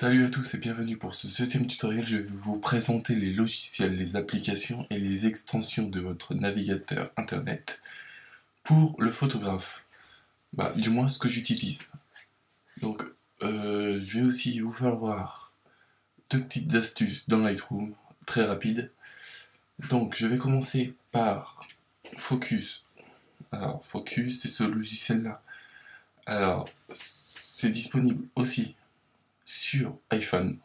Salut à tous et bienvenue pour ce 7e tutoriel. Je vais vous présenter les logiciels, les applications et les extensions de votre navigateur internet pour le photographe. Du moins ce que j'utilise. Donc, je vais aussi vous faire voir deux petites astuces dans Lightroom, très rapides. Donc, je vais commencer par Focus. Alors, Focus, c'est ce logiciel-là. Alors, c'est disponible aussi sur iPhone.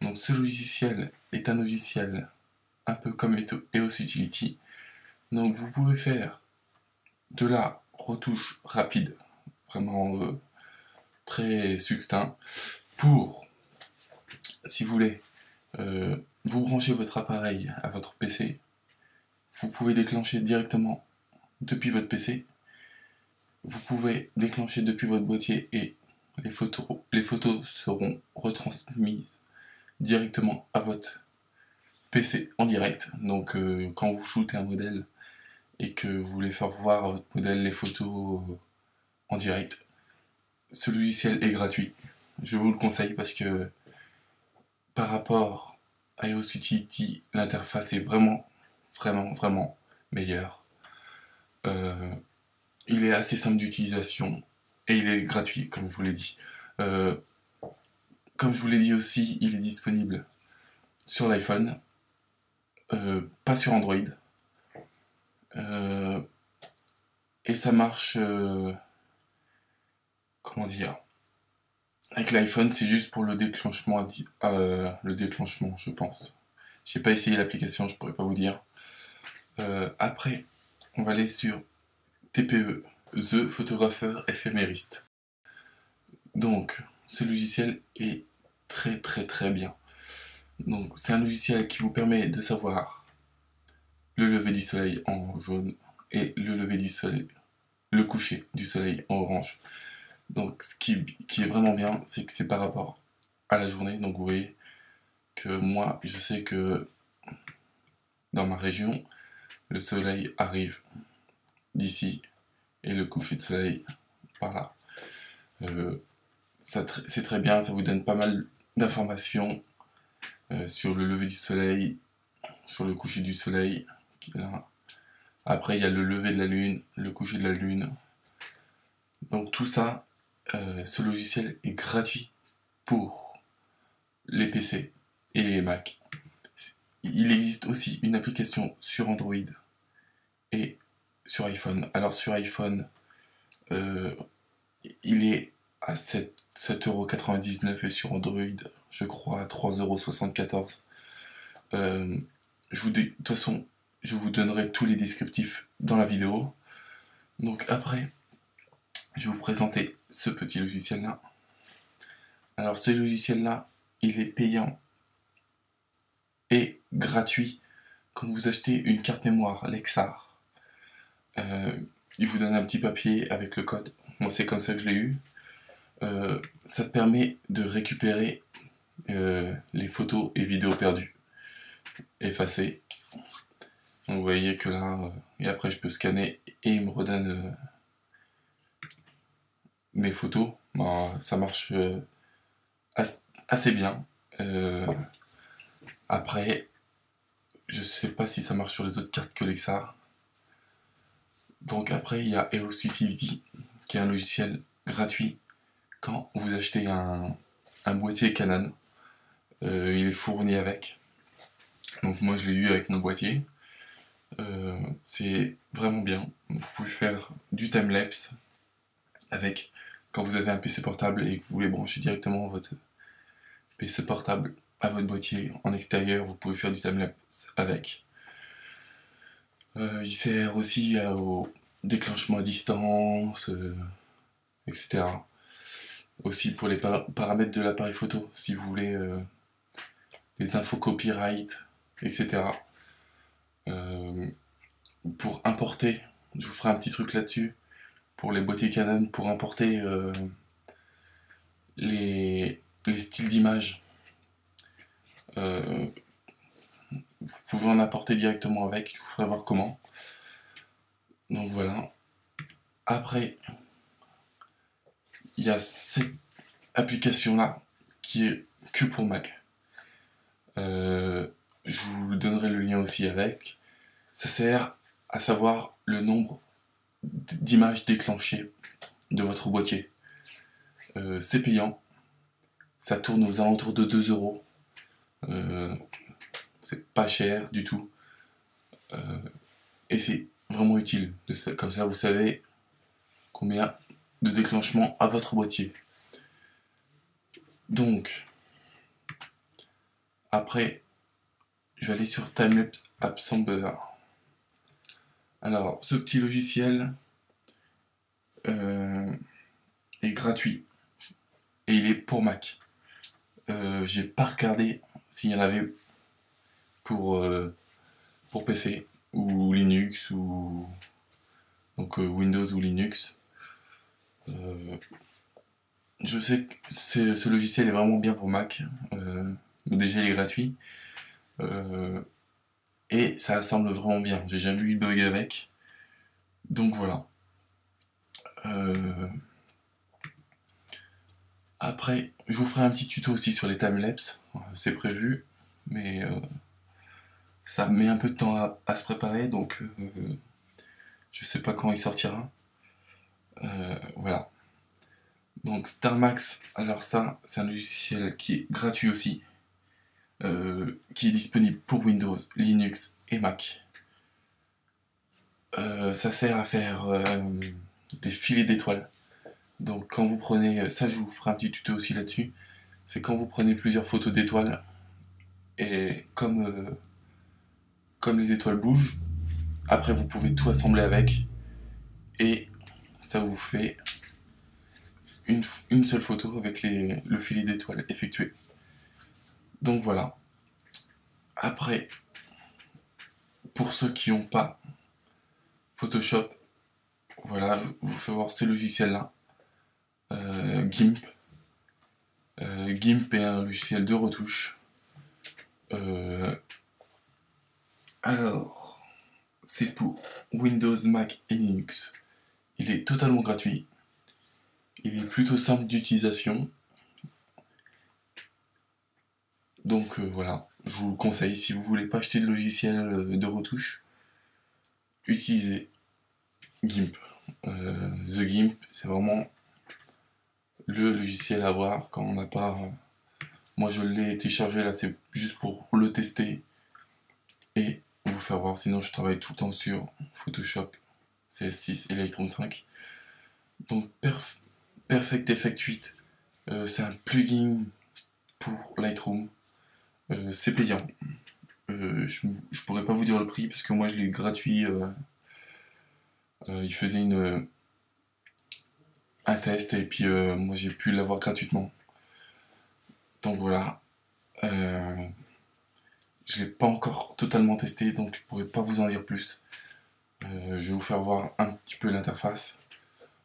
Donc ce logiciel est un logiciel un peu comme EOS Utility. Donc vous pouvez faire de la retouche rapide, vraiment très succinct, pour, si vous voulez, vous branchez votre appareil à votre PC. Vous pouvez déclencher directement depuis votre PC. Vous pouvez déclencher depuis votre boîtier et les photos seront retransmises directement à votre PC en direct. Donc quand vous shootez un modèle et que vous voulez faire voir à votre modèle les photos en direct, ce logiciel est gratuit. Je vous le conseille parce que par rapport à iOS Utility, l'interface est vraiment meilleure. Il est assez simple d'utilisation et il est gratuit, comme je vous l'ai dit. Comme je vous l'ai dit aussi, il est disponible sur l'iPhone, pas sur Android. Et ça marche, comment dire, avec l'iPhone, c'est juste pour le déclenchement, je pense. J'ai pas essayé l'application, je pourrais pas vous dire. Après, on va aller sur TPE, The Photographer Éphémériste. Donc, ce logiciel est très bien. Donc, c'est un logiciel qui vous permet de savoir le lever du soleil en jaune et le coucher du soleil en orange. Donc ce qui est vraiment bien, c'est que c'est par rapport à la journée. Donc vous voyez que moi, je sais que dans ma région, le soleil arrive d'ici et le coucher de soleil par là. C'est très bien, ça vous donne pas mal d'informations sur le lever du soleil, sur le coucher du soleil. Après, il y a le lever de la lune, le coucher de la lune. Donc tout ça, ce logiciel est gratuit pour les PC et les Mac. Il existe aussi une application sur Android et sur iPhone. Alors sur iPhone, il est à 7,99€ et sur Android, je crois, à 3,74€. De toute façon, je vous donnerai tous les descriptifs dans la vidéo. Donc après, je vais vous présenter ce petit logiciel-là. Alors ce logiciel-là, il est payant et gratuit quand vous achetez une carte mémoire Lexar. Il vous donne un petit papier avec le code. Moi, c'est comme ça que je l'ai eu. Ça te permet de récupérer les photos et vidéos perdues, effacées. Donc, vous voyez que là, et après, je peux scanner et il me redonne mes photos. Ça marche assez bien. Après, je sais pas si ça marche sur les autres cartes que Lexar. Donc après, il y a EOS Utility, qui est un logiciel gratuit quand vous achetez un boîtier Canon. Il est fourni avec. Donc moi, je l'ai eu avec mon boîtier. C'est vraiment bien. Vous pouvez faire du timelapse avec, quand vous avez un PC portable et que vous voulez brancher directement votre PC portable à votre boîtier en extérieur, vous pouvez faire du timelapse avec. Il sert aussi au déclenchement à distance, etc. Aussi pour les paramètres de l'appareil photo, si vous voulez les infos copyright, etc. Pour importer, je vous ferai un petit truc là-dessus, pour les boîtiers Canon, pour importer les styles d'image. Vous pouvez en importer directement avec, je vous ferai voir comment. Donc voilà. Après, il y a cette application-là qui est que pour Mac. Je vous donnerai le lien aussi avec. Ça sert à savoir le nombre d'images déclenchées de votre boîtier. C'est payant. Ça tourne aux alentours de 2 euros. C'est pas cher du tout. Et c'est vraiment utile. Comme ça, vous savez combien de déclenchements à votre boîtier. Donc, après, je vais aller sur Timelapse Assembler. Alors, ce petit logiciel est gratuit et il est pour Mac. J'ai pas regardé s'il y en avait pour PC ou Linux ou donc Windows ou Linux. Je sais que ce logiciel est vraiment bien pour Mac. Déjà il est gratuit. Et ça assemble vraiment bien. J'ai jamais eu de bug avec. Donc voilà. Après, je vous ferai un petit tuto aussi sur les timelapses. C'est prévu. Mais ça met un peu de temps à se préparer. Donc je sais pas quand il sortira. Voilà. Donc StarMax, alors ça, c'est un logiciel qui est gratuit aussi. Qui est disponible pour Windows, Linux et Mac. Ça sert à faire des filets d'étoiles. Donc quand vous prenez, ça je vous ferai un petit tuto aussi là-dessus, c'est quand vous prenez plusieurs photos d'étoiles, et comme les étoiles bougent, après vous pouvez tout assembler avec, et ça vous fait une seule photo avec le filet d'étoiles effectué. Donc voilà. Après, pour ceux qui n'ont pas Photoshop, voilà, je vous fais voir ce logiciel-là. GIMP. GIMP est un logiciel de retouche. Alors, c'est pour Windows, Mac et Linux. Il est totalement gratuit. Il est plutôt simple d'utilisation. Donc voilà, je vous le conseille. Si vous voulez pas acheter de logiciel de retouche, utilisez GIMP. The GIMP, c'est vraiment le logiciel à voir quand on n'a pas... Moi je l'ai téléchargé là, c'est juste pour le tester et vous faire voir. Sinon je travaille tout le temps sur Photoshop, CS6 et Lightroom 5. Donc Perfect Effect 8, c'est un plugin pour Lightroom. C'est payant. Je pourrais pas vous dire le prix parce que moi je l'ai gratuit. Il faisait un test et puis moi j'ai pu l'avoir gratuitement. Donc voilà. Je l'ai pas encore totalement testé donc je pourrais pas vous en dire plus. Je vais vous faire voir un petit peu l'interface.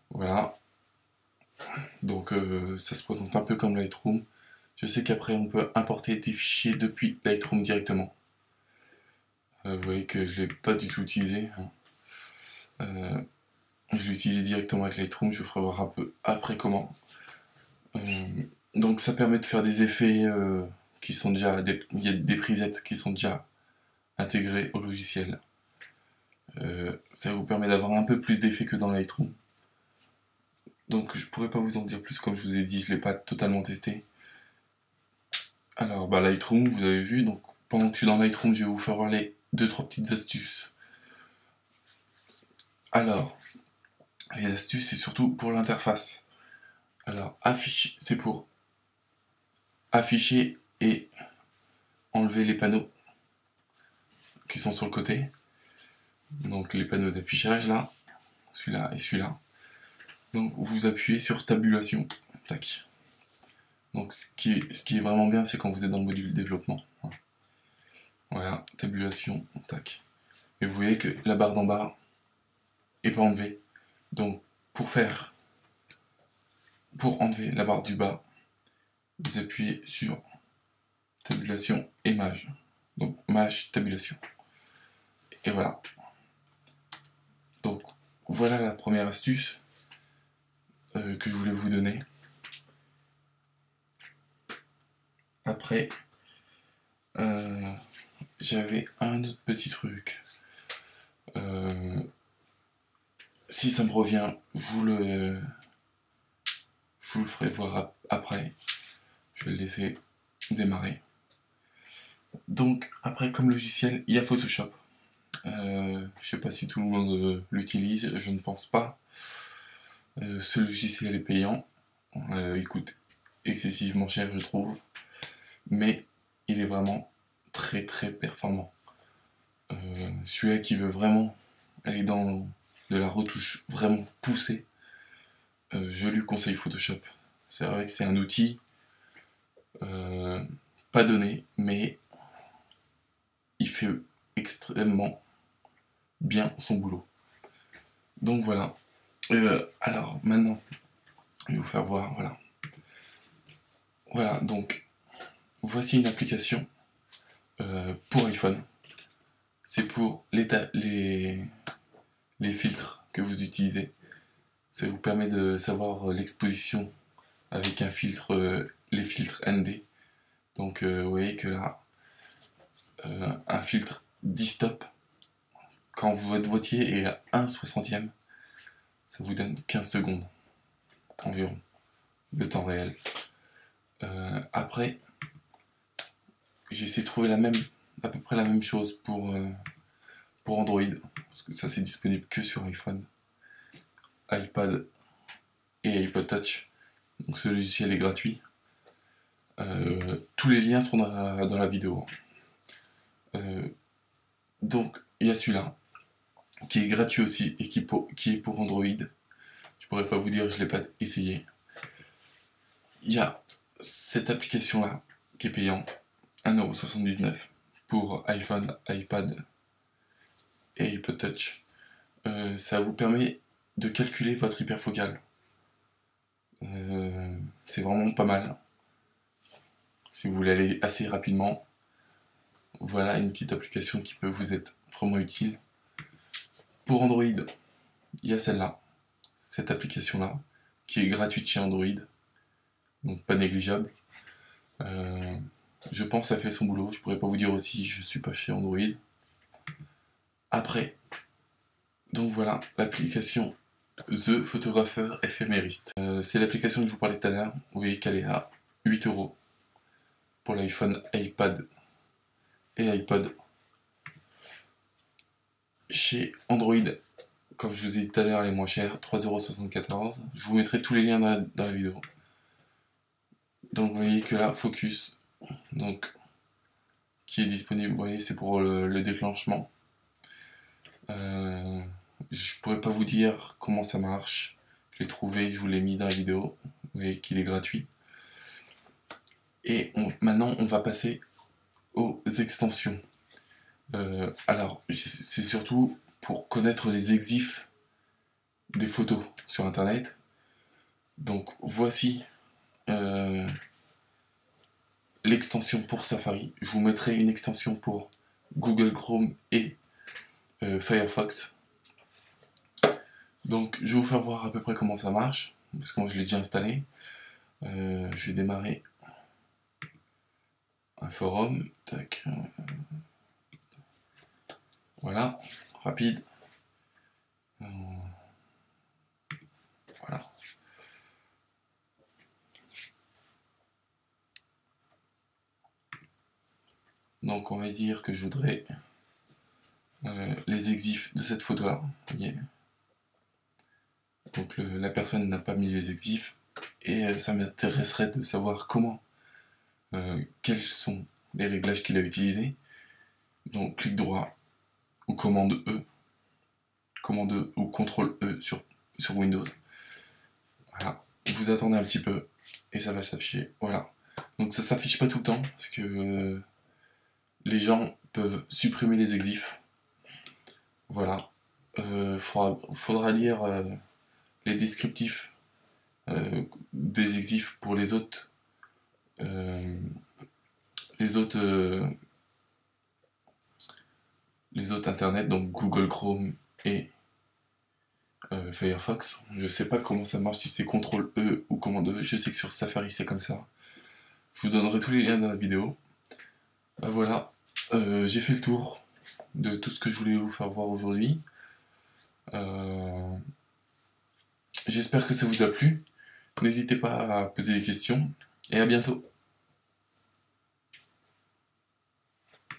Voilà. Donc ça se présente un peu comme Lightroom. Je sais qu'après on peut importer des fichiers depuis Lightroom directement. Vous voyez que je l'ai pas du tout utilisé. Je l'ai utilisé directement avec Lightroom, je vous ferai voir un peu après comment. Donc ça permet de faire des effets qui sont déjà... Il y a des presets qui sont déjà intégrés au logiciel. Ça vous permet d'avoir un peu plus d'effets que dans Lightroom. Donc je pourrais pas vous en dire plus, comme je vous ai dit, je l'ai pas totalement testé. Alors Lightroom, vous avez vu, donc pendant que je suis dans Lightroom, je vais vous faire voir les 2-3 petites astuces. Alors, les astuces, c'est surtout pour l'interface. Alors, c'est pour afficher et enlever les panneaux qui sont sur le côté. Donc les panneaux d'affichage là, celui-là et celui-là. Donc vous appuyez sur tabulation. Tac. Donc ce qui est vraiment bien, c'est quand vous êtes dans le module développement. Voilà, tabulation, tac. Et vous voyez que la barre d'en bas est pas enlevée. Donc pour enlever la barre du bas, vous appuyez sur tabulation et mage. Donc mage, tabulation. Et voilà. Donc voilà la première astuce que je voulais vous donner. après, j'avais un autre petit truc. Si ça me revient, je vous le ferai voir après. Je vais le laisser démarrer. Donc, après, comme logiciel, il y a Photoshop. Je sais pas si tout le monde l'utilise, je ne pense pas. Ce logiciel est payant. Il coûte excessivement cher, je trouve. Mais il est vraiment très très performant. Celui-là qui veut vraiment aller dans de la retouche vraiment poussée, je lui conseille Photoshop. C'est vrai que c'est un outil pas donné, mais il fait extrêmement bien son boulot. Donc voilà. Alors maintenant, je vais vous faire voir. Voilà. Voilà, donc voici une application pour iPhone. C'est pour les filtres que vous utilisez. Ça vous permet de savoir l'exposition avec un filtre, les filtres ND. Donc vous voyez que là, un filtre D-Stop, quand votre boîtier est à 1/60e, ça vous donne 15 secondes environ de temps réel. Après, j'ai essayé de trouver à peu près la même chose pour Android, parce que ça c'est disponible que sur iPhone, iPad et iPod Touch. Donc ce logiciel est gratuit. Tous les liens sont dans la vidéo. Donc il y a celui-là qui est gratuit aussi et qui est pour Android. Je pourrais pas vous dire, je l'ai pas essayé. Il y a cette application là qui est payante, 1,79€ pour iPhone, iPad et iPod Touch. Ça vous permet de calculer votre hyperfocale. C'est vraiment pas mal. Si vous voulez aller assez rapidement, voilà une petite application qui peut vous être vraiment utile. Pour Android, il y a celle-là, cette application-là, qui est gratuite chez Android, donc pas négligeable. Je pense que ça fait son boulot, je pourrais pas vous dire aussi, je suis pas chez Android. Après, donc voilà, l'application The Photographer Éphémériste. C'est l'application que je vous parlais tout à l'heure, vous voyez qu'elle est à 8€ pour l'iPhone, iPad et iPod. Chez Android, comme je vous ai dit tout à l'heure, elle est moins chère, 3,74€. Je vous mettrai tous les liens dans la vidéo. Donc vous voyez que là, Focus, donc, qui est disponible, vous voyez, c'est pour le déclenchement. Je pourrais pas vous dire comment ça marche. Je l'ai trouvé, je vous l'ai mis dans la vidéo. Vous voyez qu'il est gratuit. Et maintenant, on va passer aux extensions. Alors, c'est surtout pour connaître les exifs des photos sur internet. Donc voici l'extension pour Safari. Je vous mettrai une extension pour Google Chrome et Firefox. Donc je vais vous faire voir à peu près comment ça marche, parce que moi je l'ai déjà installé. Je vais démarrer un forum. Tac. Voilà, rapide. Voilà. Donc on va dire que je voudrais les exifs de cette photo là. Vous voyez. Donc la personne n'a pas mis les exifs et ça m'intéresserait de savoir quels sont les réglages qu'il a utilisés. Donc clic droit ou commande E ou CTRL E sur Windows. Voilà, vous attendez un petit peu et ça va s'afficher. Voilà, donc ça s'affiche pas tout le temps parce que les gens peuvent supprimer les exifs. Voilà, faudra lire les descriptifs des exifs pour les autres internet, donc Google Chrome et Firefox. Je sais pas comment ça marche, si c'est CTRL E ou commande E. Je sais que sur Safari c'est comme ça. Je vous donnerai tous les liens dans la vidéo. Voilà, j'ai fait le tour de tout ce que je voulais vous faire voir aujourd'hui. J'espère que ça vous a plu. N'hésitez pas à poser des questions et à bientôt.